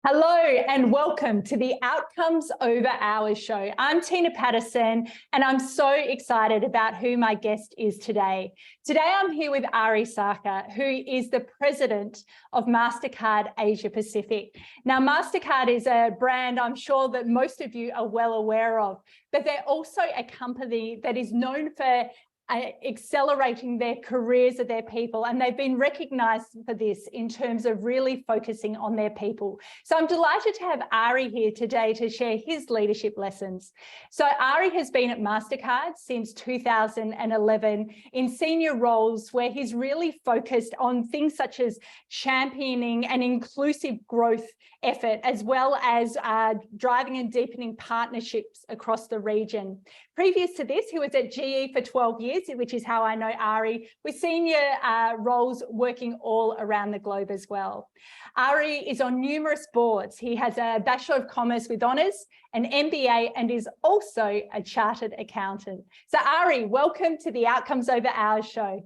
Hello and welcome to the Outcomes Over Hours show. I'm Tina Patterson and I'm so excited about who my guest is today. Today I'm here with Ari Sarkar, who is the president of MasterCard Asia Pacific. Now, MasterCard is a brand I'm sure that most of you are well aware of, but they're also a company that is known for accelerating their careers of their people, and they've been recognized for this in terms of really focusing on their people. So I'm delighted to have Ari here today to share his leadership lessons. So Ari has been at MasterCard since 2011 in senior roles where he's really focused on things such as championing an inclusive growth effort, as well as driving and deepening partnerships across the region. Previous to this, he was at GE for 12 years, which is how I know Ari, with senior roles working all around the globe as well. Ari is on numerous boards. He has a Bachelor of Commerce with Honours, an MBA, and is also a chartered accountant. So Ari, welcome to the Outcomes Over Hours show.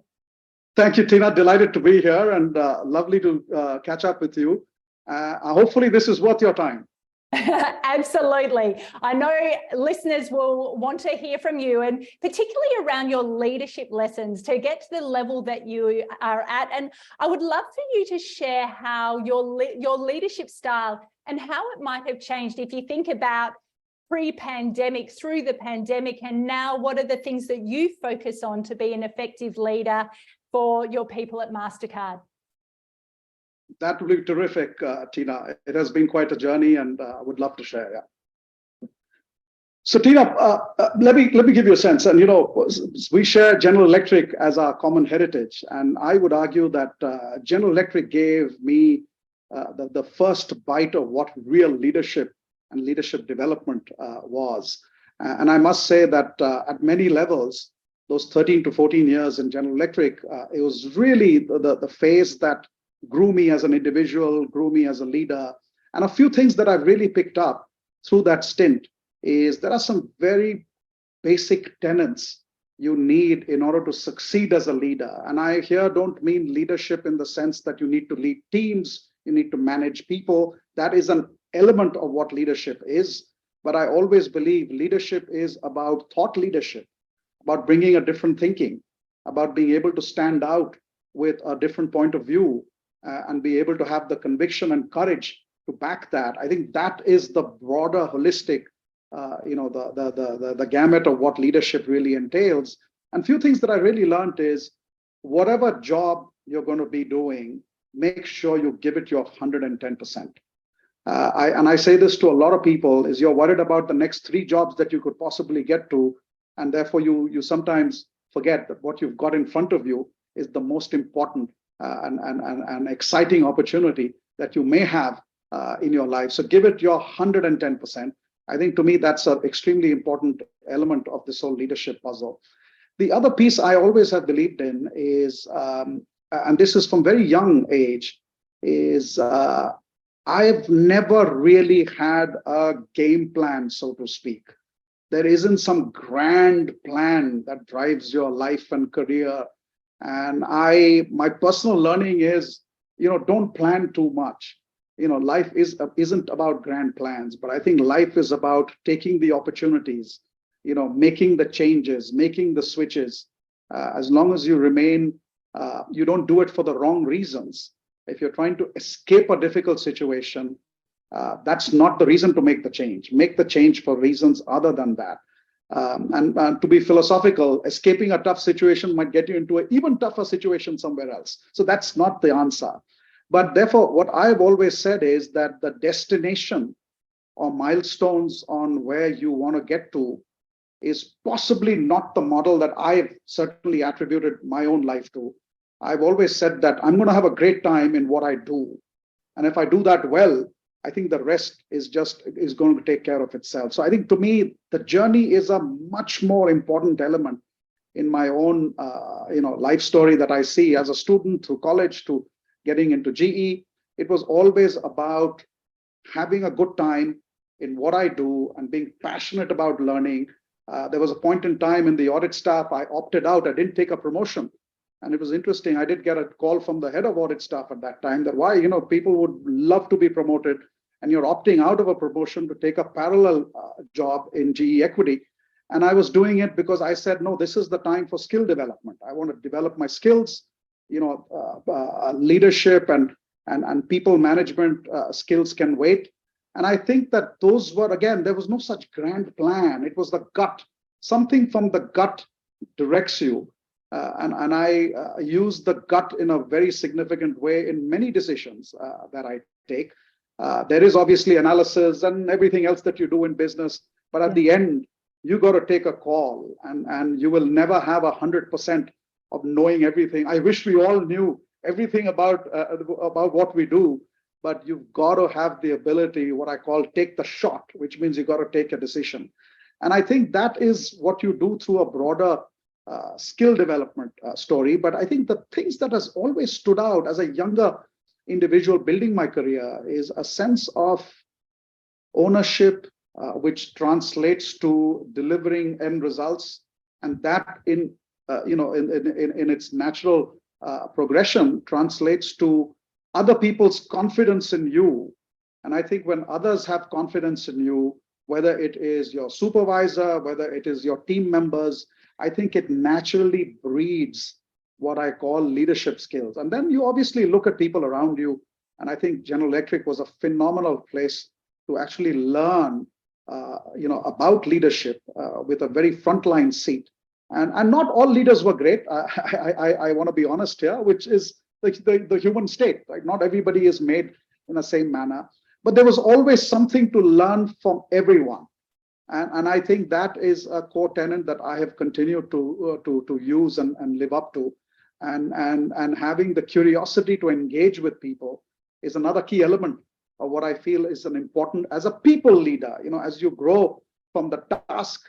Thank you, Tina. Delighted to be here and lovely to catch up with you. Hopefully this is worth your time. Absolutely. I know listeners will want to hear from you, and particularly around your leadership lessons to get to the level that you are at. And I would love for you to share how your leadership style and how it might have changed if you think about pre-pandemic, through the pandemic, and now what are the things that you focus on to be an effective leader for your people at MasterCard? That would be terrific, Tina. It has been quite a journey, and I would love to share. Yeah. So, Tina, let me give you a sense. And we share General Electric as our common heritage, and I would argue that General Electric gave me the first bite of what real leadership and leadership development was. And I must say that at many levels, those 13 to 14 years in General Electric, it was really the phase that grew me as an individual, grew me as a leader. And a few things that I've really picked up through that stint is there are some very basic tenets you need in order to succeed as a leader. And I here don't mean leadership in the sense that you need to lead teams, you need to manage people. That is an element of what leadership is. But I always believe leadership is about thought leadership, about bringing a different thinking, about being able to stand out with a different point of view, and be able to have the conviction and courage to back that. I think that is the broader holistic, the gamut of what leadership really entails. And few things that I really learned is whatever job you're going to be doing, make sure you give it your 110%. And I say this to a lot of people, is you're worried about the next 3 jobs that you could possibly get to, and therefore you sometimes forget that what you've got in front of you is the most important and exciting opportunity that you may have in your life. So give it your 110%. I think to me, that's an extremely important element of this whole leadership puzzle. The other piece I always have believed in is, and this is from very young age, is I've never really had a game plan, so to speak. There isn't some grand plan that drives your life and career. And my personal learning is, don't plan too much. Life isn't about grand plans, but I think life is about taking the opportunities, making the changes, making the switches. As long as you remain, you don't do it for the wrong reasons. If you're trying to escape a difficult situation, that's not the reason to make the change. Make the change for reasons other than that. And to be philosophical, escaping a tough situation might get you into an even tougher situation somewhere else. So that's not the answer. But therefore, what I've always said is that the destination or milestones on where you want to get to is possibly not the model that I've certainly attributed my own life to. I've always said that I'm going to have a great time in what I do. And if I do that well, I think the rest is going to take care of itself. So I think to me, the journey is a much more important element in my own life story that I see as a student through college to getting into GE. It was always about having a good time in what I do and being passionate about learning. There was a point in time in the audit staff, I opted out. I didn't take a promotion. And it was interesting. I did get a call from the head of audit staff at that time that why, people would love to be promoted. and you're opting out of a promotion to take a parallel job in GE Equity. And I was doing it because I said, no, this is the time for skill development. I want to develop my skills, leadership and people management skills can wait. And I think that those were, again, there was no such grand plan. It was the gut. Something from the gut directs you. And I use the gut in a very significant way in many decisions that I take. There is obviously analysis and everything else that you do in business, but at the end, you got to take a call, and you will never have 100% of knowing everything. I wish we all knew everything about what we do, but you've got to have the ability, what I call take the shot, which means you got to take a decision. And I think that is what you do through a broader skill development story. But I think the things that has always stood out as a younger individual building my career is a sense of ownership, which translates to delivering end results, and that in its natural progression translates to other people's confidence in you. And I think when others have confidence in you, whether it is your supervisor, whether it is your team members, I think it naturally breeds what I call leadership skills. And then you obviously look at people around you, and I think General Electric was a phenomenal place to actually learn about leadership with a very frontline seat. And not all leaders were great. I want to be honest here, which is the human state, right? Not everybody is made in the same manner, but there was always something to learn from everyone. And I think that is a core tenet that I have continued to use and live up to. And having the curiosity to engage with people is another key element of what I feel is an important as a people leader. As you grow from the task,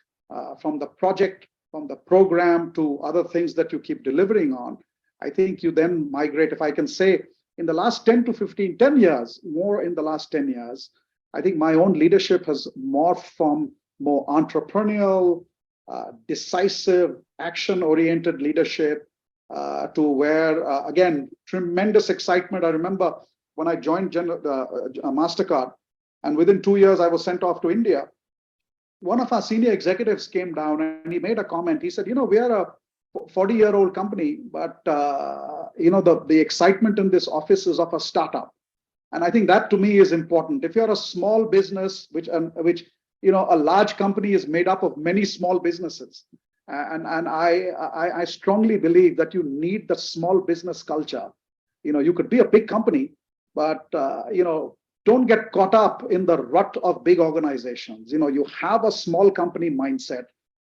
from the project, from the program to other things that you keep delivering on, I think you then migrate. If I can say, in the last 10 years, more in the last 10 years, I think my own leadership has morphed from more entrepreneurial, decisive, action-oriented leadership to where, again, tremendous excitement. I remember when I joined MasterCard, and within 2 years, I was sent off to India. One of our senior executives came down and he made a comment. He said, we are a 40-year-old company, but the excitement in this office is of a startup. And I think that to me is important. If you're a small business, which a large company is made up of many small businesses. And I strongly believe that you need the small business culture. You could be a big company, but don't get caught up in the rut of big organizations. You have a small company mindset,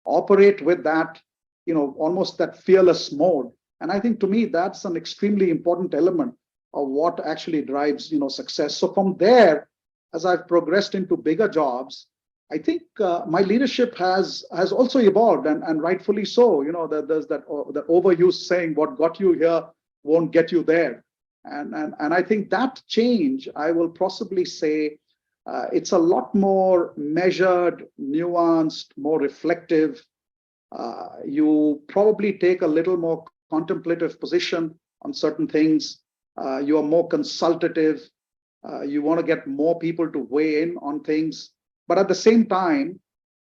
operate with that, almost that fearless mode. And I think to me, that's an extremely important element of what actually drives, success. So from there, as I've progressed into bigger jobs, I think my leadership has also evolved, and rightfully so. There's that overused saying, "What got you here won't get you there," and I think that change, I will possibly say, it's a lot more measured, nuanced, more reflective. You probably take a little more contemplative position on certain things. You are more consultative. You want to get more people to weigh in on things. But at the same time,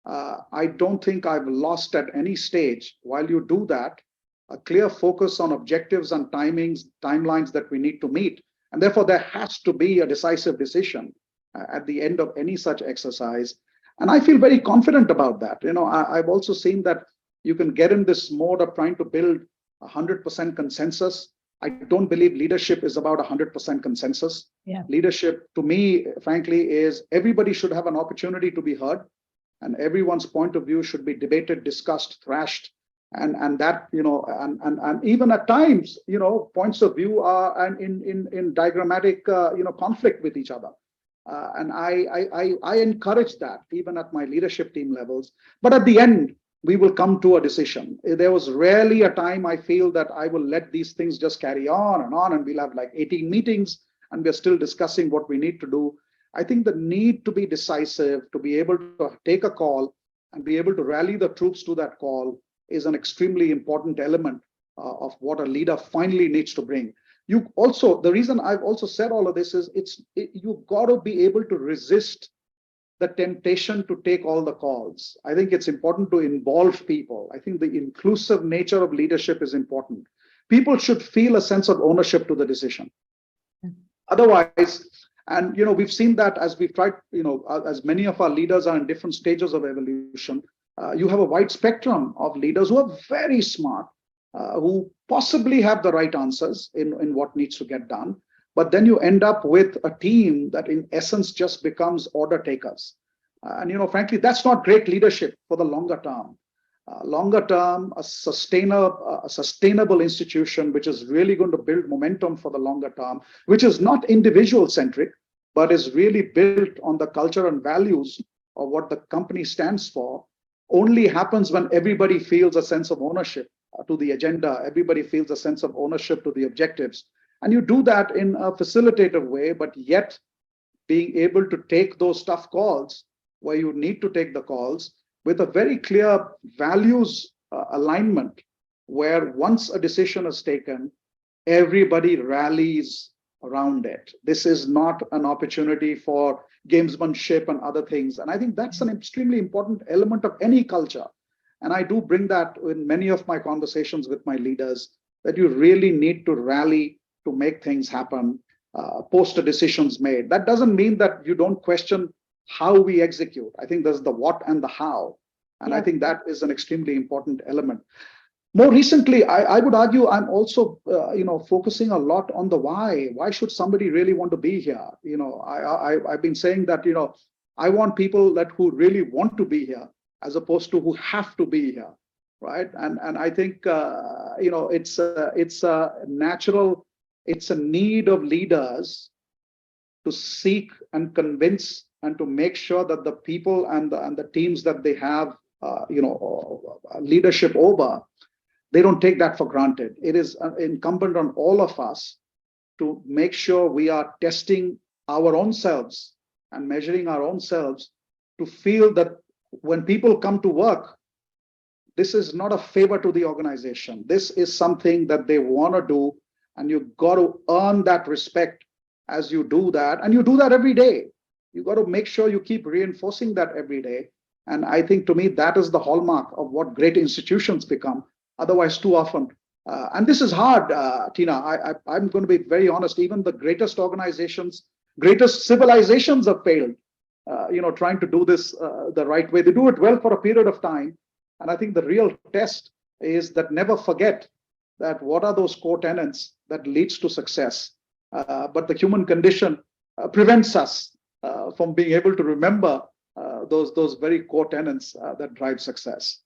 I don't think I've lost at any stage, while you do that, a clear focus on objectives and timelines that we need to meet. And therefore, there has to be a decisive decision at the end of any such exercise. And I feel very confident about that. I've also seen that you can get in this mode of trying to build 100% consensus. I don't believe leadership is about 100% consensus. Yeah. Leadership, to me, frankly, is everybody should have an opportunity to be heard, and everyone's point of view should be debated, discussed, thrashed, and that, and even at times, points of view are in diagrammatic, conflict with each other. And I encourage that even at my leadership team levels. But at the end, we will come to a decision. There was rarely a time I feel that I will let these things just carry on, and we'll have like 18 meetings and we're still discussing what we need to do. I think the need to be decisive, to be able to take a call and be able to rally the troops to that call is an extremely important element of what a leader finally needs to bring. you also, the reason I've also said all of this is you've got to be able to resist the temptation to take all the calls. I think it's important to involve people. I think the inclusive nature of leadership is important. People should feel a sense of ownership to the decision. Otherwise, and we've seen that as we've tried, as many of our leaders are in different stages of evolution, you have a wide spectrum of leaders who are very smart, who possibly have the right answers in what needs to get done. But then you end up with a team that in essence just becomes order takers. And frankly, that's not great leadership for the longer term. Longer term, a sustainable institution, which is really going to build momentum for the longer term, which is not individual centric, but is really built on the culture and values of what the company stands for, only happens when everybody feels a sense of ownership to the agenda. Everybody feels a sense of ownership to the objectives. And you do that in a facilitative way, but yet being able to take those tough calls where you need to take the calls with a very clear values alignment, where once a decision is taken, everybody rallies around it. This is not an opportunity for gamesmanship and other things. And I think that's an extremely important element of any culture. And I do bring that in many of my conversations with my leaders, that you really need to rally to make things happen, post the decisions made. That doesn't mean that you don't question how we execute. I think there's the what and the how. And I think that is an extremely important element. More recently, I would argue I'm also, focusing a lot on the why. Why should somebody really want to be here? I've been saying that, I want people who really want to be here, as opposed to who have to be here, right? And I think, it's a natural. It's a need of leaders to seek and convince and to make sure that the people and the teams that they have, leadership over, they don't take that for granted. It is incumbent on all of us to make sure we are testing our own selves and measuring our own selves to feel that when people come to work, this is not a favor to the organization. This is something that they want to do. And you've got to earn that respect as you do that. And you do that every day. You've got to make sure you keep reinforcing that every day. And I think, to me, that is the hallmark of what great institutions become. Otherwise, too often, and this is hard, Tina, I'm going to be very honest, even the greatest organizations, greatest civilizations have failed, trying to do this the right way. They do it well for a period of time. And I think the real test is that never forget that what are those core tenets that leads to success. But the human condition prevents us from being able to remember those very core tenets that drive success.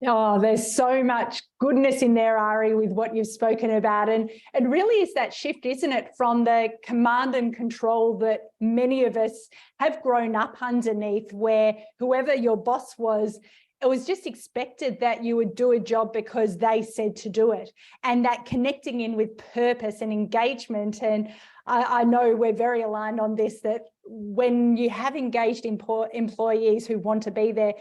Oh, there's so much goodness in there, Ari, with what you've spoken about. And it really is that shift, isn't it, from the command and control that many of us have grown up underneath, where whoever your boss was, it was just expected that you would do a job because they said to do it, and that connecting in with purpose and engagement. And I know we're very aligned on this, that when you have engaged employees who want to be there,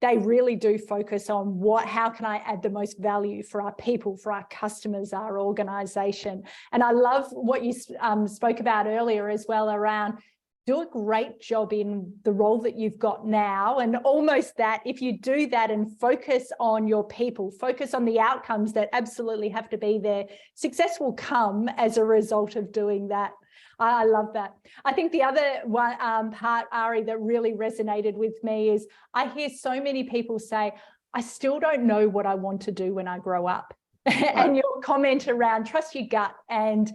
they really do focus on how can I add the most value for our people, for our customers, our organization. And I love what you spoke about earlier as well around do a great job in the role that you've got now, and almost that if you do that and focus on your people, focus on the outcomes that absolutely have to be there, success will come as a result of doing that. I love that. I think the other one part, Ari, that really resonated with me is I hear so many people say, I still don't know what I want to do when I grow up. And your comment around trust your gut and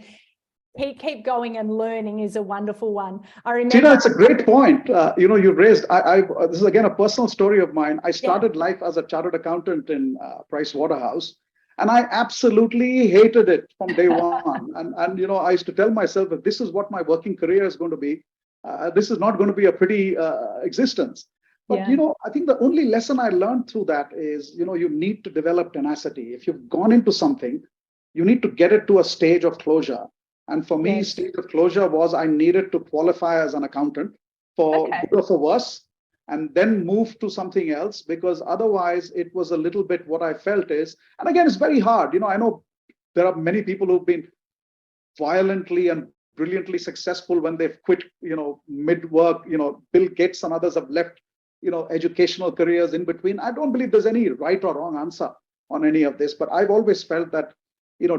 keep going and learning is a wonderful one. I remember. Tina, it's a great point. You raised, this is again a personal story of mine. I started life as a chartered accountant in Price Waterhouse. And I absolutely hated it from day one. And I used to tell myself that this is what my working career is going to be. This is not going to be a pretty existence. But, I think the only lesson I learned through that is, you need to develop tenacity. If you've gone into something, you need to get it to a stage of closure. And for me, stage of closure was I needed to qualify as an accountant for good or for worse, and then move to something else, because otherwise it was a little bit what I felt is, and again, it's very hard. I know there are many people who've been violently and brilliantly successful when they've quit, mid-work. Bill Gates and others have left, educational careers in between. I don't believe there's any right or wrong answer on any of this, but I've always felt that,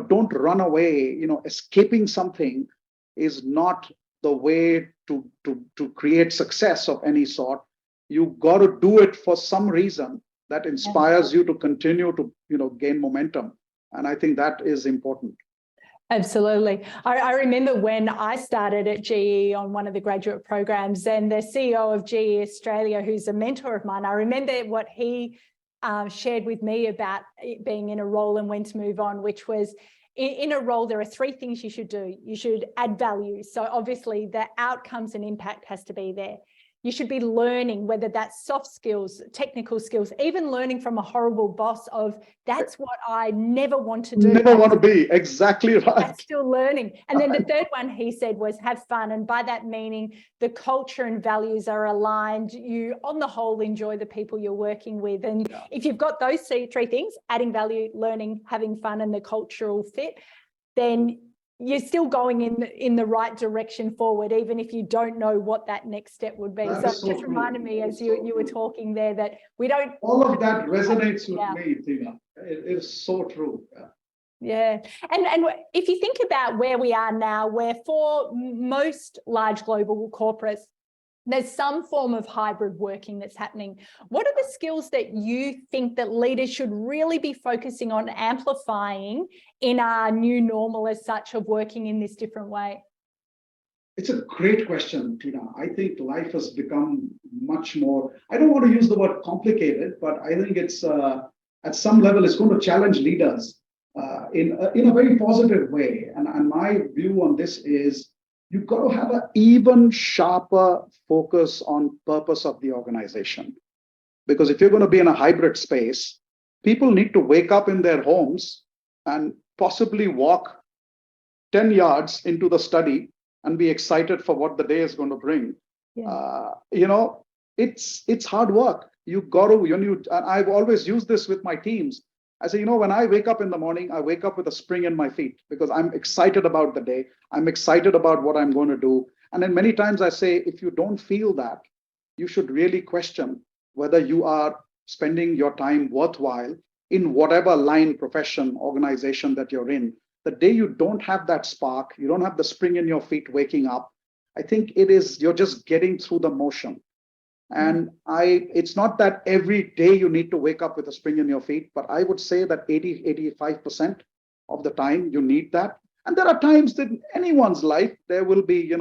don't run away. Escaping something is not the way to create success of any sort. You got to do it for some reason that inspires you to continue to, gain momentum. And I think that is important. Absolutely. I remember when I started at GE on one of the graduate programs, and the CEO of GE Australia, who's a mentor of mine, I remember what he shared with me about it being in a role and when to move on, which was in a role, there are three things you should do. You should add value. So obviously the outcomes and impact has to be there. You should be learning, whether that's soft skills, technical skills, even learning from a horrible boss of that's what I never want to do. Never want to be, exactly right. That's still learning. And then the third one he said was have fun. And by that meaning, the culture and values are aligned. You, on the whole, enjoy the people you're working with. And if you've got those three things, adding value, learning, having fun, and the cultural fit, then you're still going in the right direction forward, even if you don't know what that next step would be. So it just reminded me as you were talking there that we don't... All of that resonates with me, Tina. It is so true. Yeah. And if you think about where we are now, where for most large global corporates, there's some form of hybrid working that's happening. What are the skills that you think that leaders should really be focusing on amplifying in our new normal as such of working in this different way? It's a great question, Tina. I think life has become much more, I don't want to use the word complicated, but I think it's at some level, it's going to challenge leaders in a very positive way. And my view on this is, you've got to have an even sharper focus on purpose of the organization. Because if you're going to be in a hybrid space, people need to wake up in their homes and possibly walk 10 yards into the study and be excited for what the day is going to bring. It's hard work. You've got to, and I've always used this with my teams. I say, when I wake up in the morning, I wake up with a spring in my feet because I'm excited about the day. I'm excited about what I'm going to do. And then many times I say, if you don't feel that, you should really question whether you are spending your time worthwhile in whatever line, profession, organization that you're in. The day you don't have that spark, you don't have the spring in your feet waking up, I think you're just getting through the motion. And it's not that every day you need to wake up with a spring in your feet, but I would say that 85% of the time you need that. And there are times that in anyone's life, there will be,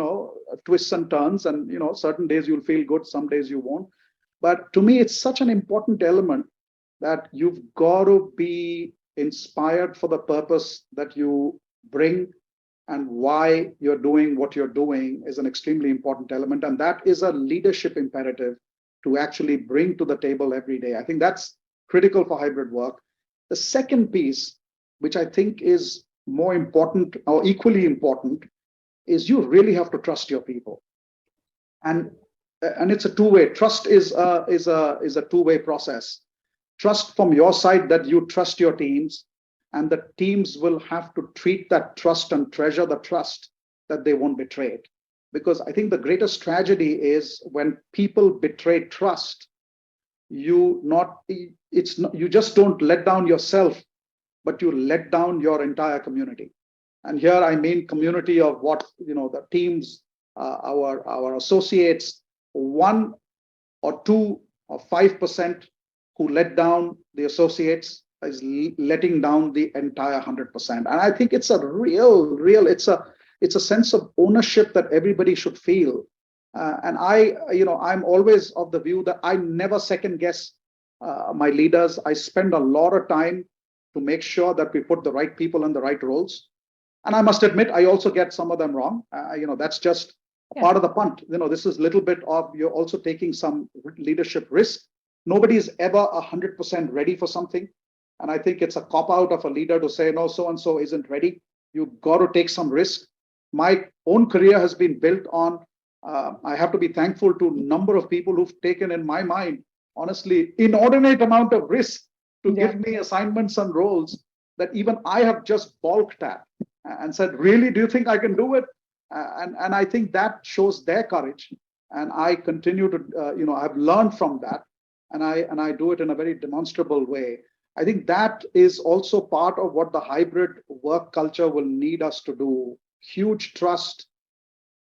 twists and turns, and, certain days you'll feel good, some days you won't. But to me, it's such an important element that you've got to be inspired for the purpose that you bring, and why you're doing what you're doing is an extremely important element. And that is a leadership imperative to actually bring to the table every day. I think that's critical for hybrid work. The second piece, which I think is more important or equally important, is you really have to trust your people. And it's a two-way. Trust is a two-way process. Trust from your side that you trust your teams, and the teams will have to treat that trust and treasure the trust that they won't betray it. Because I think the greatest tragedy is when people betray trust, you just don't let down yourself, but you let down your entire community. And here I mean community of what, the teams, our associates, 1 or 2 or 5% who let down the associates is letting down the entire 100%. And I think it's a it's a sense of ownership that everybody should feel. And I'm always of the view that I never second guess my leaders. I spend a lot of time to make sure that we put the right people in the right roles. And I must admit, I also get some of them wrong. That's just part of the punt. This is a little bit of, you're also taking some leadership risk. Nobody is ever 100% ready for something. And I think it's a cop-out of a leader to say, no, so-and-so isn't ready. You've got to take some risk. My own career has been built on, I have to be thankful to a number of people who've taken, in my mind, honestly, inordinate amount of risk to give me assignments and roles. that even I have just balked at and said, really, do you think I can do it? And I think that shows their courage. And I continue to, I've learned from that, and I do it in a very demonstrable way. I think that is also part of what the hybrid work culture will need us to do. Huge trust,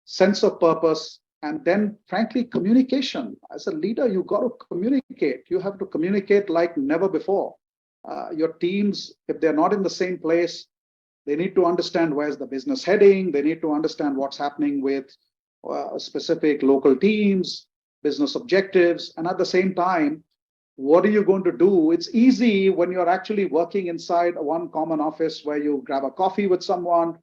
sense of purpose, and then frankly, communication. As a leader, you got to communicate. You have to communicate like never before. Your teams, if they're not in the same place, they need to understand where's the business heading. They need to understand what's happening with specific local teams, business objectives, and at the same time, what are you going to do? It's easy when you're actually working inside one common office where you grab a coffee with someone,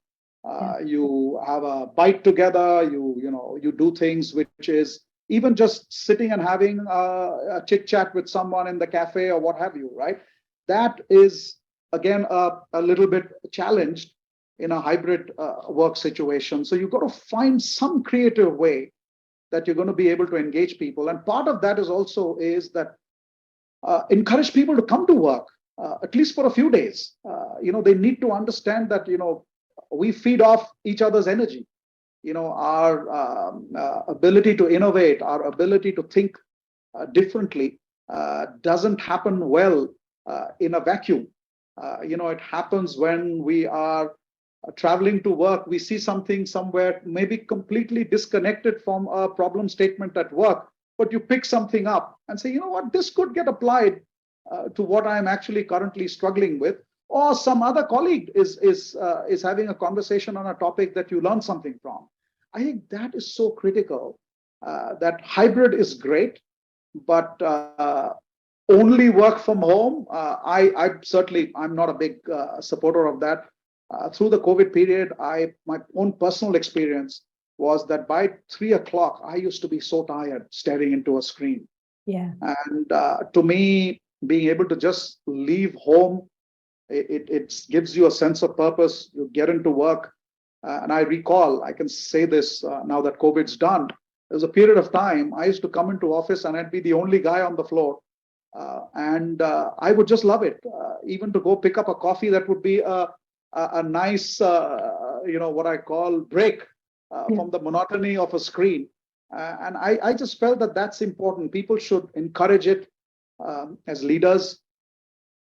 you have a bite together, you do things which is even just sitting and having a chit chat with someone in the cafe or what have you, right? That is again a little bit challenged in a hybrid work situation. So you've got to find some creative way that you're going to be able to engage people. And part of that is that encourage people to come to work, at least for a few days. They need to understand that, we feed off each other's energy. Our ability to innovate, our ability to think differently doesn't happen well in a vacuum. It happens when we are traveling to work, we see something somewhere, maybe completely disconnected from a problem statement at work, but you pick something up and say, you know what, this could get applied to what I'm actually currently struggling with. Or some other colleague is having a conversation on a topic that you learn something from. I think that is so critical. That hybrid is great, but only work from home. I'm not a big supporter of that. Through the COVID period, my own personal experience was that by 3 o'clock, I used to be so tired staring into a screen. Yeah. And to me, being able to just leave home, it gives you a sense of purpose. You get into work. And I recall, I can say this now that COVID's done, there was a period of time I used to come into office and I'd be the only guy on the floor. And I would just love it. Even to go pick up a coffee, that would be a nice, what I call break from the monotony of a screen. And I just felt that that's important. People should encourage it as leaders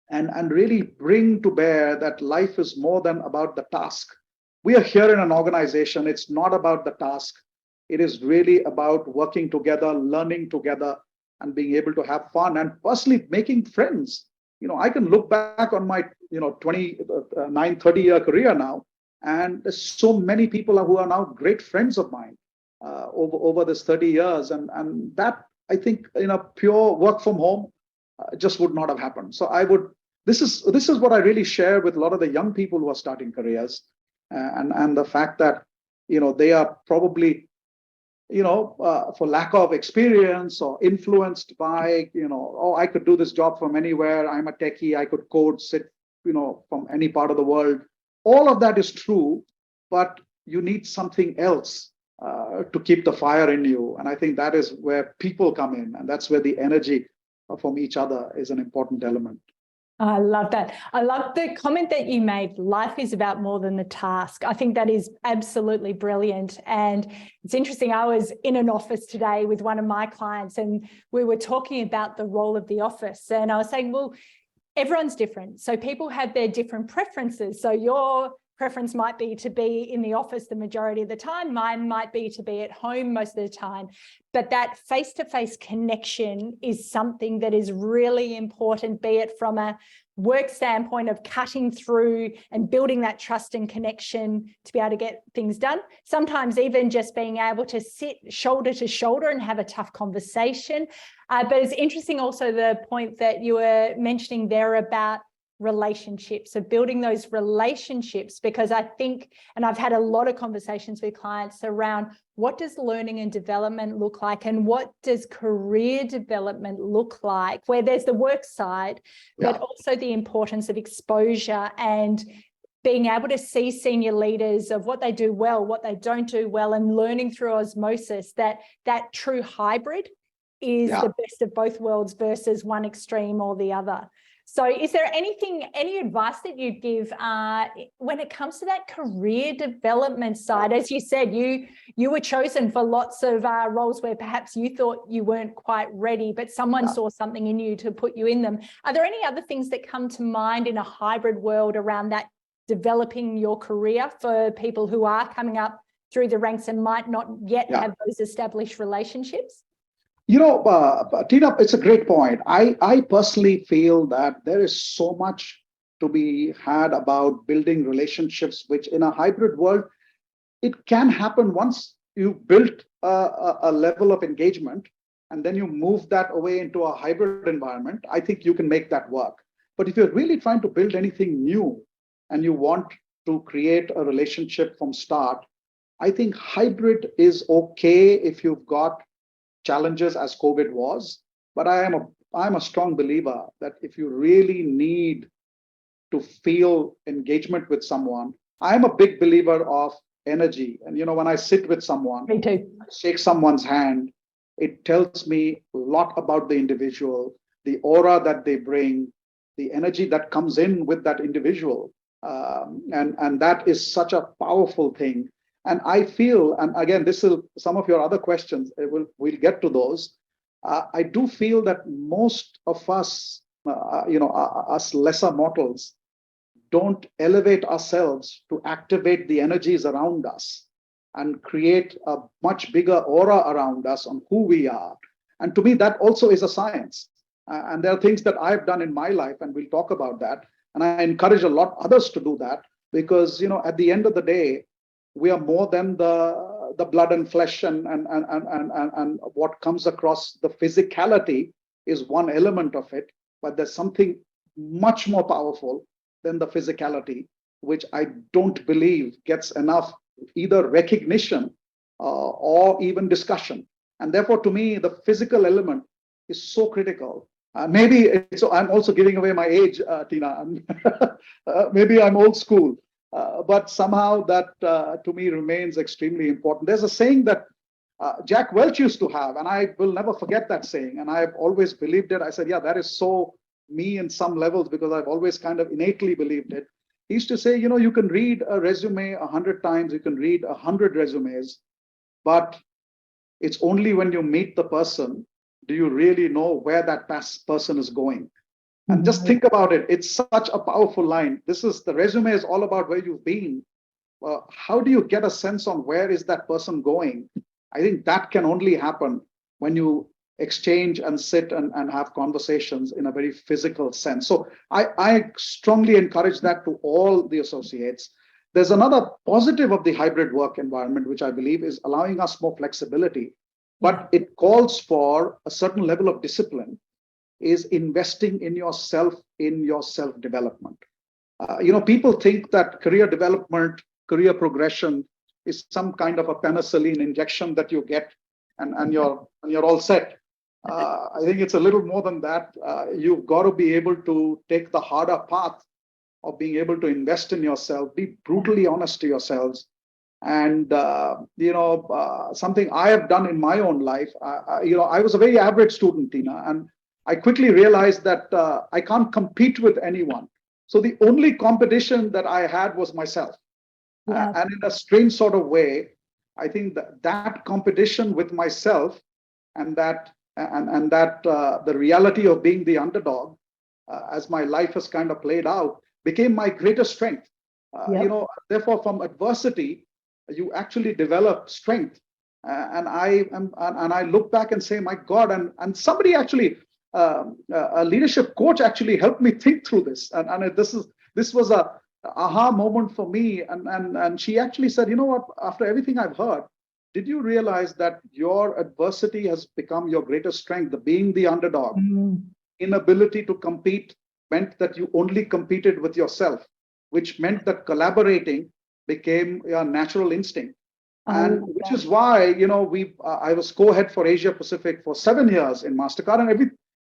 and really bring to bear that life is more than about the task. We are here in an organization. It's not about the task. It is really about working together, learning together, and being able to have fun and personally making friends. I can look back on my 30-year career now, and there's so many people who are now great friends of mine over this 30 years. And that, I think, in a pure work from home, just would not have happened. So this is what I really share with a lot of the young people who are starting careers, and the fact that, they are probably, for lack of experience or influenced by, I could do this job from anywhere. I'm a techie. I could code, sit, from any part of the world. All of that is true, but you need something else to keep the fire in you. And I think that is where people come in, and that's where the energy from each other is an important element. I love that. I love the comment that you made. Life is about more than the task. I think that is absolutely brilliant. And it's interesting. I was in an office today with one of my clients, and we were talking about the role of the office. And I was saying, well, everyone's different. So people have their different preferences. So your preference might be to be in the office the majority of the time. Mine might be to be at home most of the time. But that face-to-face connection is something that is really important, be it from a work standpoint of cutting through and building that trust and connection to be able to get things done. Sometimes even just being able to sit shoulder to shoulder and have a tough conversation. But it's interesting also the point that you were mentioning there about relationships, so building those relationships, because I think, and I've had a lot of conversations with clients around what does learning and development look like, and what does career development look like, where there's the work side, but also the importance of exposure and being able to see senior leaders of what they do well, what they don't do well, and learning through osmosis that true hybrid is the best of both worlds versus one extreme or the other. So is there any advice that you'd give when it comes to that career development side? As you said, you were chosen for lots of roles where perhaps you thought you weren't quite ready, but someone saw something in you to put you in them. Are there any other things that come to mind in a hybrid world around that, developing your career for people who are coming up through the ranks and might not yet have those established relationships? Tina, it's a great point. I personally feel that there is so much to be had about building relationships, which in a hybrid world, it can happen once you've built a level of engagement and then you move that away into a hybrid environment. I think you can make that work. But if you're really trying to build anything new and you want to create a relationship from start, I think hybrid is okay if you've got challenges as COVID was, but I'm a strong believer that if you really need to feel engagement with someone, I'm a big believer of energy. And when I sit with someone, Me too. shake someone's hand, it tells me a lot about the individual, the aura that they bring, the energy that comes in with that individual. And that is such a powerful thing. And I feel, and again, this is some of your other questions, we'll get to those. I do feel that most of us, us lesser mortals, don't elevate ourselves to activate the energies around us and create a much bigger aura around us on who we are. And to me, that also is a science. And there are things that I've done in my life, and we'll talk about that. And I encourage a lot others to do that because, at the end of the day, we are more than the blood and flesh and what comes across. The physicality is one element of it, but there's something much more powerful than the physicality, which I don't believe gets enough either recognition or even discussion. And therefore, to me, the physical element is so critical. Maybe I'm also giving away my age, Tina. Maybe I'm old school. But somehow that to me remains extremely important. There's a saying that Jack Welch used to have, and I will never forget that saying. And I've always believed it. I said, yeah, that is so me in some levels because I've always kind of innately believed it. He used to say, you can read a resume 100 times, you can read 100 resumes, but it's only when you meet the person do you really know where that person is going. And just think about it. It's such a powerful line. The resume is all about where you've been. How do you get a sense on where is that person going? I think that can only happen when you exchange and sit and have conversations in a very physical sense. So I strongly encourage that to all the associates. There's another positive of the hybrid work environment, which I believe is allowing us more flexibility, but it calls for a certain level of discipline. Is investing in yourself, in your self-development. People think that career development, career progression is some kind of a penicillin injection that you get and you're all set. I think it's a little more than that. You've got to be able to take the harder path of being able to invest in yourself, be brutally honest to yourselves. And, something I have done in my own life, I was a very average student, Tina, and I quickly realized that I can't compete with anyone. So the only competition that I had was myself. And in a strange sort of way, I think that competition with myself and that the reality of being the underdog, as my life has kind of played out, became my greatest strength. Therefore, from adversity, you actually develop strength. And I look back and say, my God, and somebody actually, a leadership coach actually helped me think through this. And this was a aha moment for me. And she actually said, you know what, after everything I've heard, did you realize that your adversity has become your greatest strength, the being the underdog? Inability to compete meant that you only competed with yourself, which meant that collaborating became your natural instinct. And which is why, I was co-head for Asia Pacific for 7 years in MasterCard,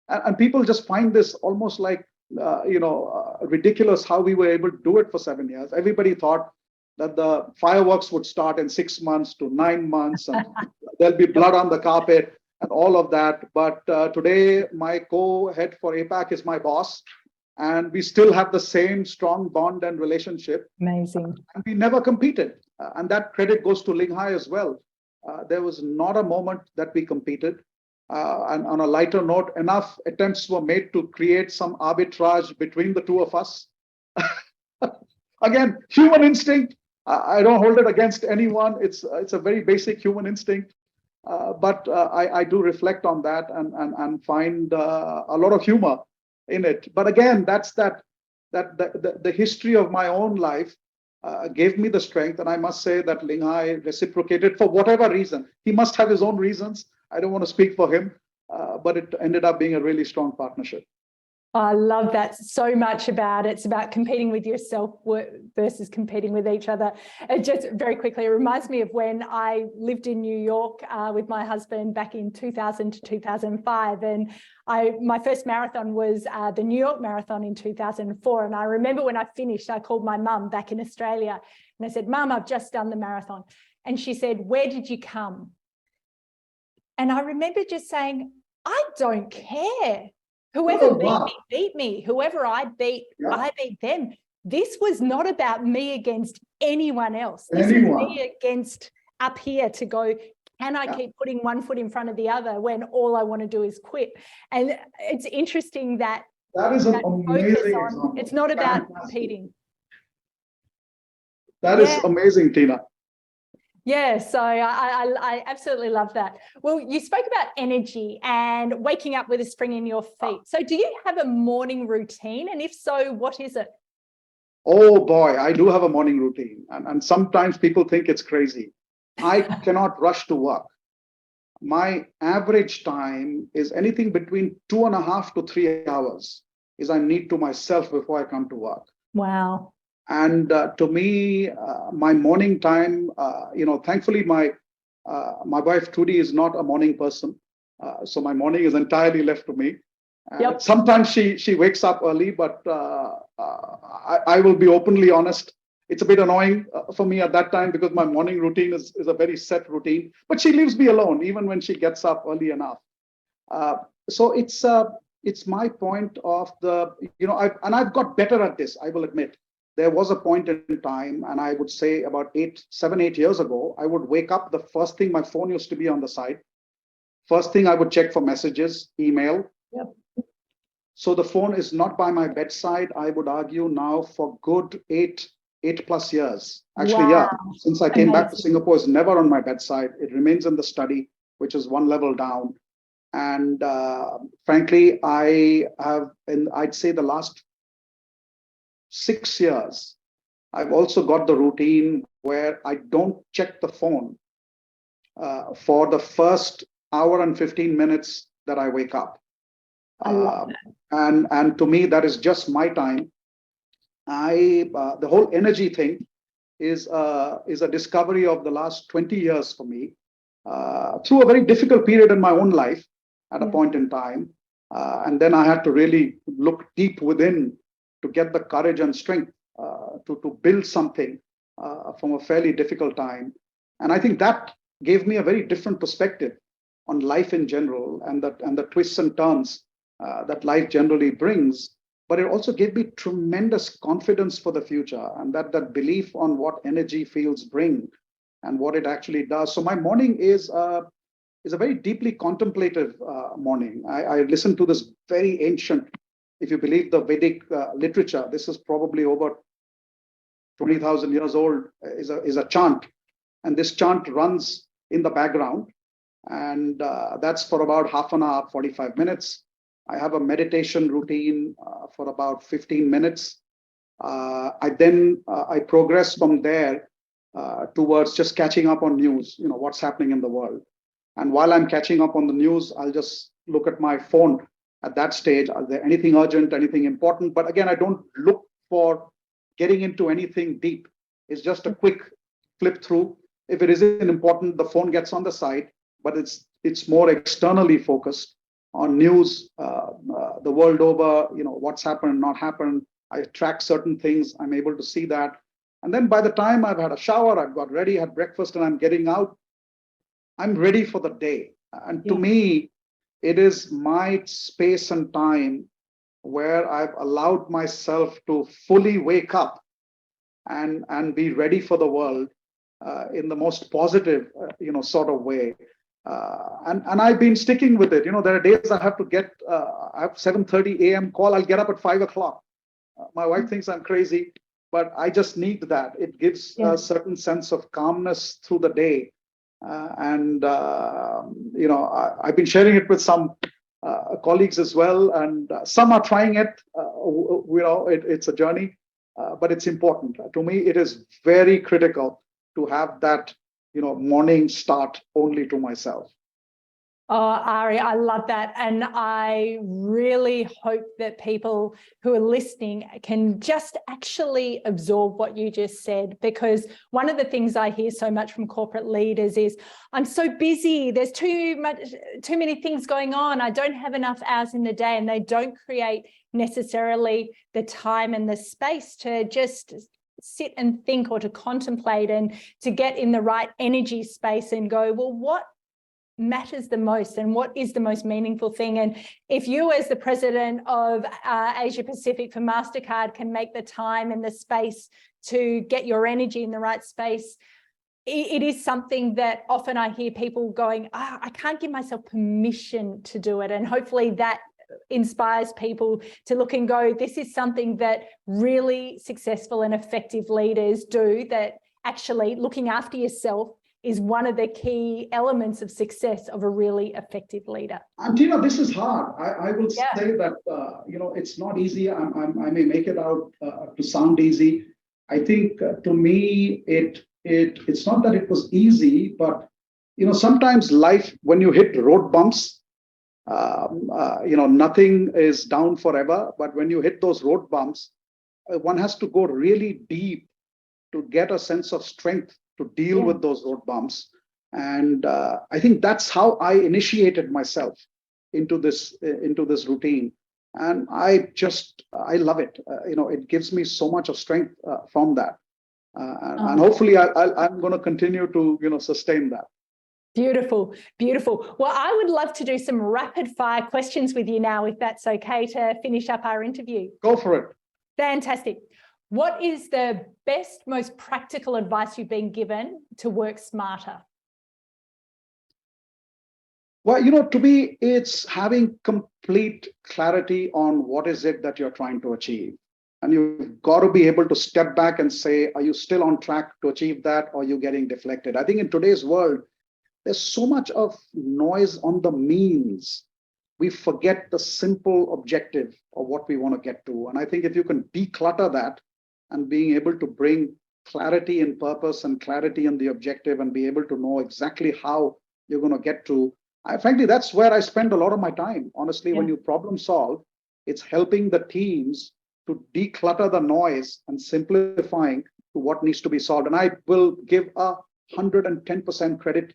and people just find this almost like, ridiculous how we were able to do it for 7 years. Everybody thought that the fireworks would start in 6 months to 9 months, and there'll be blood on the carpet and all of that. But today, my co-head for APAC is my boss. and we still have the same strong bond and relationship. Amazing. And we never competed. And that credit goes to Ling Hai as well. There was not a moment that we competed. And on a lighter note, enough attempts were made to create some arbitrage between the two of us. Again, human instinct. I don't hold it against anyone. It's a very basic human instinct. But I do reflect on that and find a lot of humor in it. But again, that's the history of my own life gave me the strength. And I must say that Ling Hai reciprocated for whatever reason. He must have his own reasons. I don't want to speak for him, but it ended up being a really strong partnership. I love that so much about it's about competing with yourself versus competing with each other. It just very quickly, it reminds me of when I lived in New York with my husband back in 2000 to 2005. And my first marathon was the New York Marathon in 2004. And I remember when I finished, I called my mum back in Australia and I said, "Mum, I've just done the marathon." And she said, "Where did you come?" And I remember just saying, "I don't care. Whoever beat me. Whoever I beat them." This was not about me against anyone else. This was me against up here to go, can I keep putting one foot in front of the other when all I want to do is quit? And it's interesting that is an amazing example. It's not about competing. That is amazing, Tina. Yeah, so I absolutely love that. Well, you spoke about energy and waking up with a spring in your feet. So do you have a morning routine? And if so, what is it? Oh boy, I do have a morning routine. And sometimes people think it's crazy. I cannot rush to work. My average time is anything between 2.5 to 3 hours is I need to myself before I come to work. Wow. And to me, my morning time, thankfully my wife Trudy is not a morning person, so my morning is entirely left to me. Sometimes she wakes up early, but I will be openly honest. It's a bit annoying for me at that time because my morning routine is a very set routine. But she leaves me alone even when she gets up early enough. So it's my point of I've got better at this, I will admit. There was a point in time, and I would say about 7, 8 years ago, I would wake up. The first thing, my phone used to be on the side. First thing I would check for messages, email. So the phone is not by my bedside, I would argue now for good 8+ years. Actually, since I came back to Singapore, it's never on my bedside. It remains in the study, which is one level down. And frankly, I have, I'd say the last 6 years, I've also got the routine where I don't check the phone for the first hour and 15 minutes that I wake up. And to me, that is just my time. The whole energy thing is a discovery of the last 20 years for me through a very difficult period in my own life at a point in time. And then I had to really look deep within to get the courage and strength to build something from a fairly difficult time. And I think that gave me a very different perspective on life in general and the twists and turns that life generally brings. But it also gave me tremendous confidence for the future and that belief on what energy fields bring and what it actually does. So my morning is a very deeply contemplative morning. I listen to this very ancient, if you believe the Vedic literature, this is probably over 20,000 years old, is a chant. And this chant runs in the background. And that's for about half an hour, 45 minutes. I have a meditation routine for about 15 minutes. I progress from there towards just catching up on news, what's happening in the world. And while I'm catching up on the news, I'll just look at my phone at that stage. Are there anything urgent, anything important? But again, I don't look for getting into anything deep. It's just a quick flip through. If it isn't important, the phone gets on the side, but it's more externally focused on news, the world over, what's happened, not happened. I track certain things. I'm able to see that. And then by the time I've had a shower, I've got ready, had breakfast, and I'm getting out, I'm ready for the day. And to me, it is my space and time where I've allowed myself to fully wake up and be ready for the world in the most positive, sort of way. And I've been sticking with it. There are days I have to I have 7:30 a.m. call. I'll get up at 5 o'clock. My wife thinks I'm crazy, but I just need that. It gives a certain sense of calmness through the day. I've been sharing it with some colleagues as well, and some are trying it. It's a journey, but it's important. To me, it is very critical to have that, morning start only to myself. Oh, Ari, I love that. And I really hope that people who are listening can just actually absorb what you just said, because one of the things I hear so much from corporate leaders is, I'm so busy, there's too many things going on, I don't have enough hours in the day, and they don't create necessarily the time and the space to just sit and think or to contemplate and to get in the right energy space and go, well, what matters the most and what is the most meaningful thing? And if you, as the president of Asia Pacific for MasterCard, can make the time and the space to get your energy in the right space, it is something that often I hear people going, I can't give myself permission to do it. And hopefully that inspires people to look and go, this is something that really successful and effective leaders do, that actually looking after yourself is one of the key elements of success of a really effective leader. And Tina, this is hard. I will say that it's not easy. I may make it out to sound easy. I think to me it's not that it was easy, but sometimes life, when you hit road bumps, nothing is down forever. But when you hit those road bumps, one has to go really deep to get a sense of strength to deal with those road bumps. And I think that's how I initiated myself into this routine. And I love it. It gives me so much of strength from that. And hopefully I'm going to continue to, sustain that. Beautiful, beautiful. Well, I would love to do some rapid fire questions with you now, if that's okay, to finish up our interview. Go for it. Fantastic. What is the best, most practical advice you've been given to work smarter? Well, to me, it's having complete clarity on what is it that you're trying to achieve. And you've got to be able to step back and say, are you still on track to achieve that, or are you getting deflected? I think in today's world, there's so much of noise on the means. We forget the simple objective of what we want to get to. And I think if you can declutter that, and being able to bring clarity in purpose and clarity in the objective, and be able to know exactly how you're going to get to, frankly, that's where I spend a lot of my time. Honestly, when you problem solve, it's helping the teams to declutter the noise and simplifying to what needs to be solved. And I will give 110% credit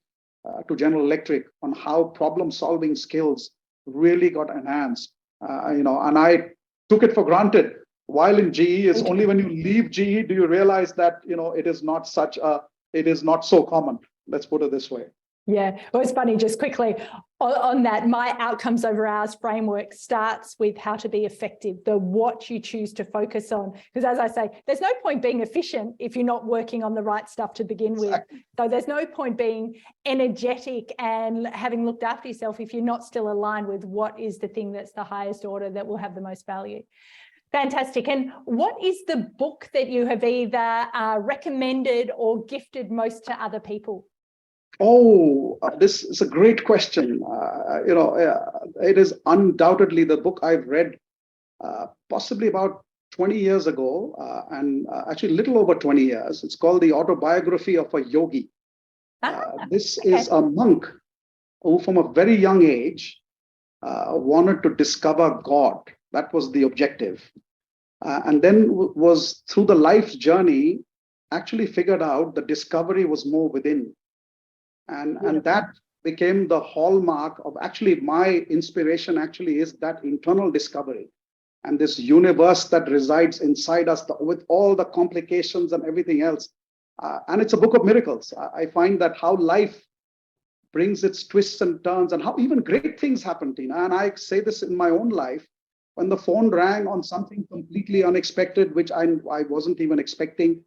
to General Electric on how problem solving skills really got enhanced. And I took it for granted. While in GE, it's only when you leave GE do you realize that it is not so common. Let's put it this way. Yeah, well, it's funny, just quickly on that, my outcomes over hours framework starts with how to be effective, what you choose to focus on. Because as I say, there's no point being efficient if you're not working on the right stuff to begin with. So there's no point being energetic and having looked after yourself if you're not still aligned with what is the thing that's the highest order that will have the most value. Fantastic. And what is the book that you have either recommended or gifted most to other people? Oh, this is a great question. It is undoubtedly the book I've read possibly about 20 years ago, and actually a little over 20 years. It's called The Autobiography of a Yogi. This is a monk who from a very young age wanted to discover God. That was the objective. And then was through the life's journey, actually figured out the discovery was more within. And that became the hallmark of actually my inspiration actually is that internal discovery and this universe that resides inside us with all the complications and everything else. And it's a book of miracles. I find that how life brings its twists and turns and how even great things happen, Tina. And I say this in my own life. when the phone rang on something completely unexpected, which I wasn't even expecting.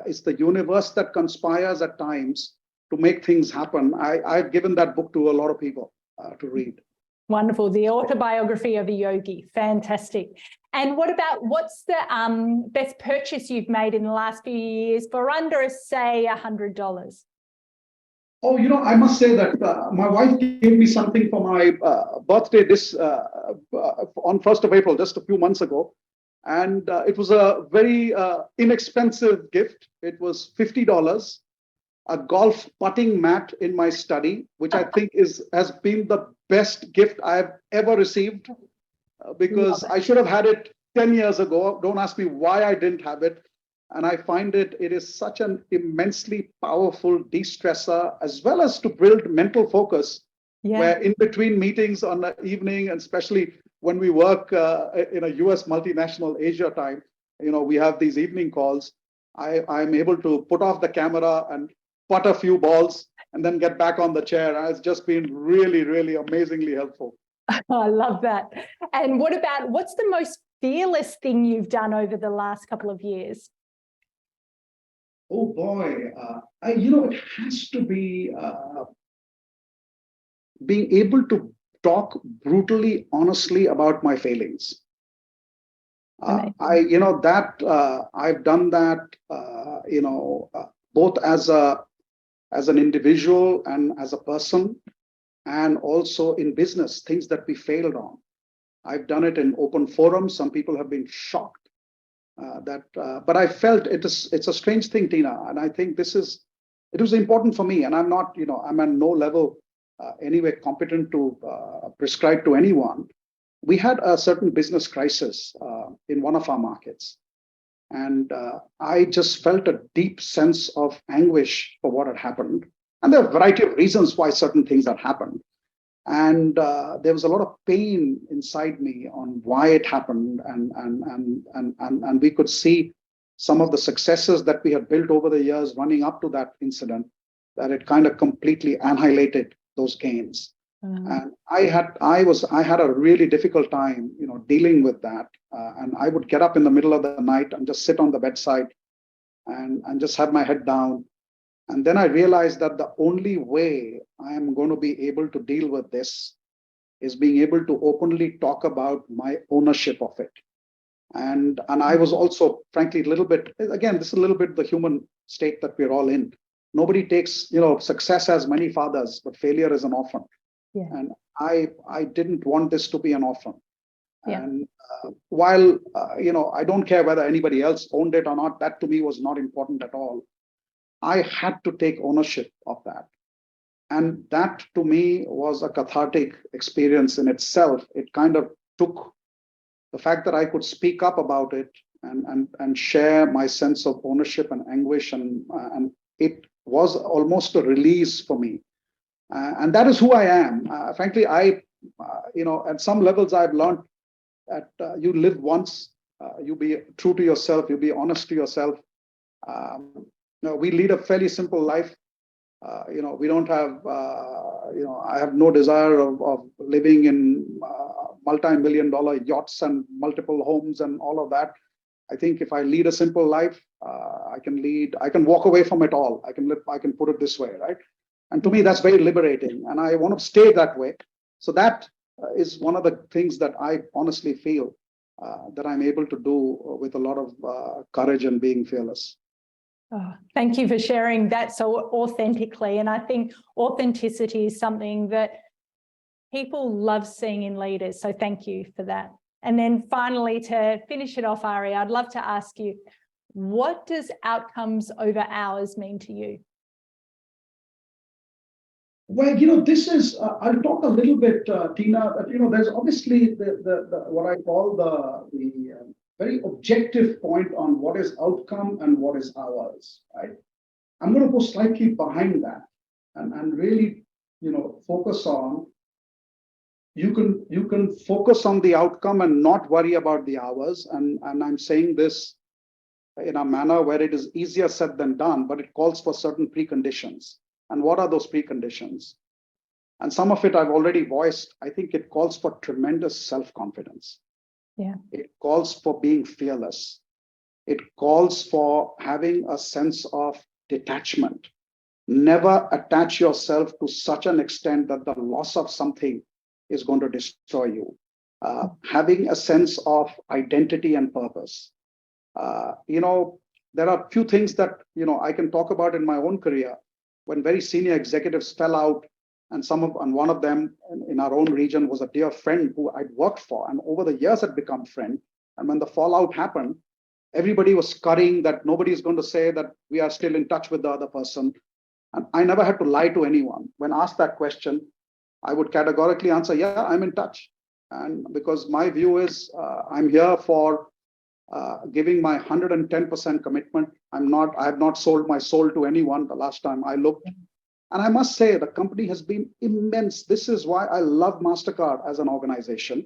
It's the universe that conspires at times to make things happen. I've given that book to a lot of people to read. Wonderful. The Autobiography of a Yogi. Fantastic. And what's the best purchase you've made in the last few years for under, say, $100? Oh, I must say that my wife gave me something for my birthday on 1st of April, just a few months ago. And it was a very inexpensive gift. It was $50, a golf putting mat in my study, which I think has been the best gift I've ever received, because I should have had it 10 years ago. Don't ask me why I didn't have it. And I find it is such an immensely powerful de-stressor, as well as to build mental focus, where in between meetings on the evening, and especially when we work in a US multinational Asia time, we have these evening calls. I'm able to put off the camera and putt a few balls and then get back on the chair. And it's just been really, really amazingly helpful. I love that. And what's the most fearless thing you've done over the last couple of years? Oh boy, it has to be being able to talk brutally, honestly about my failings. I've done that, both as an individual and as a person, and also in business, things that we failed on. I've done it in open forums. Some people have been shocked. But I felt it's a strange thing, Tina, and I think it was important for me. And I'm not, I'm at no level anyway competent to prescribe to anyone. We had a certain business crisis in one of our markets, and I just felt a deep sense of anguish for what had happened. And there are a variety of reasons why certain things had happened. And there was a lot of pain inside me on why it happened, and we could see some of the successes that we had built over the years running up to that incident, that it kind of completely annihilated those gains. And I had a really difficult time, dealing with that. And I would get up in the middle of the night and just sit on the bedside and just have my head down. And then I realized that the only way I am going to be able to deal with this is being able to openly talk about my ownership of it. And I was also, frankly, a little bit, again, this is a little bit the human state that we're all in. Nobody takes, success as many fathers, but failure is an orphan. Yeah. And I didn't want this to be an orphan. Yeah. And while, I don't care whether anybody else owned it or not, that to me was not important at all. I had to take ownership of that. And that to me was a cathartic experience in itself. It kind of took the fact that I could speak up about it and share my sense of ownership and anguish. And it was almost a release for me. And that is who I am. Frankly, at some levels I've learned that you live once, you be true to yourself, you be honest to yourself. We lead a fairly simple life. We don't have, I have no desire of living in multi-million-dollar yachts and multiple homes and all of that. I think if I lead a simple life, I can walk away from it all. I can put it this way, right? And to me, that's very liberating. And I want to stay that way. So that is one of the things that I honestly feel that I'm able to do with a lot of courage and being fearless. Oh, thank you for sharing that so authentically. And I think authenticity is something that people love seeing in leaders. So thank you for that. And then finally, to finish it off, Ari, I'd love to ask you, what does outcomes over hours mean to you? Well, this is, I'll talk a little bit, Tina, that, there's obviously the what I call the very objective point on what is outcome and what is hours, right? I'm going to go slightly behind that and really, focus on, you can focus on the outcome and not worry about the hours. And I'm saying this in a manner where it is easier said than done, but it calls for certain preconditions. And what are those preconditions? And some of it I've already voiced. I think it calls for tremendous self-confidence. Yeah. It calls for being fearless. It calls for having a sense of detachment. Never attach yourself to such an extent that the loss of something is going to destroy you. Having a sense of identity and purpose. There are few things that I can talk about in my own career when very senior executives fell out, and one of them in our own region was a dear friend who I'd worked for, and over the years had become friend. And when the fallout happened, everybody was scurrying that nobody is going to say that we are still in touch with the other person. And I never had to lie to anyone. When asked that question, I would categorically answer, yeah, I'm in touch. And because my view is I'm here for giving my 110% commitment. I have not sold my soul to anyone the last time I looked. And I must say the company has been immense. This is why I love MasterCard as an organization.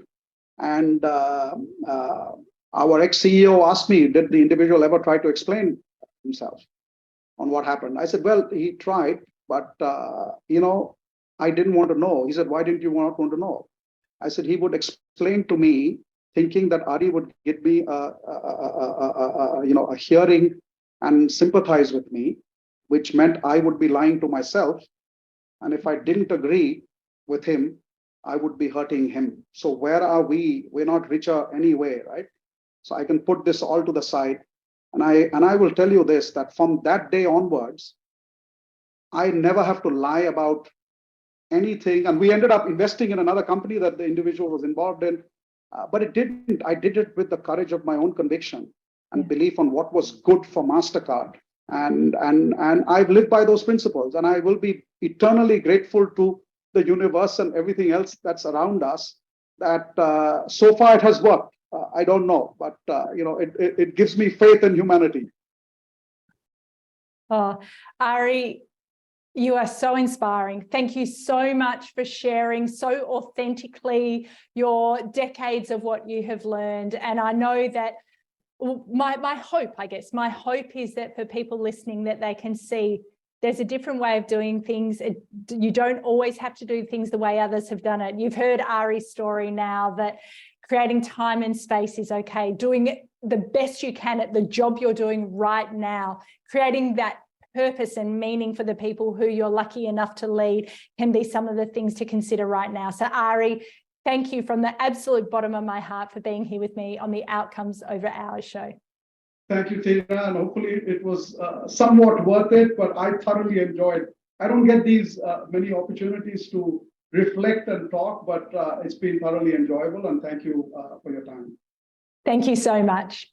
And our ex-CEO asked me, did the individual ever try to explain himself on what happened? I said, well, he tried, but I didn't want to know. He said, why didn't you want to know? I said, he would explain to me, thinking that Ari would give me a hearing and sympathize with me, which meant I would be lying to myself. And if I didn't agree with him, I would be hurting him. So where are we? We're not richer anyway, right? So I can put this all to the side. And I will tell you this, that from that day onwards, I never have to lie about anything. And we ended up investing in another company that the individual was involved in. But it didn't. I did it with the courage of my own conviction and belief on what was good for MasterCard. And I've lived by those principles. And I will be eternally grateful to the universe and everything else that's around us that so far it has worked. I don't know, but it gives me faith in humanity. Oh, Ari, you are so inspiring. Thank you so much for sharing so authentically your decades of what you have learned. And I know that my hope is that for people listening, that they can see there's a different way of doing things. You don't always have to do things the way others have done it. You've heard Ari's story now, that creating time and space is okay. Doing it the best you can at the job you're doing right now, creating that purpose and meaning for the people who you're lucky enough to lead can be some of the things to consider right now. So Ari, thank you from the absolute bottom of my heart for being here with me on the Outcomes Over Hours show. Thank you, Tina, and hopefully it was somewhat worth it, but I thoroughly enjoyed. I don't get these many opportunities to reflect and talk, but it's been thoroughly enjoyable, and thank you for your time. Thank you so much.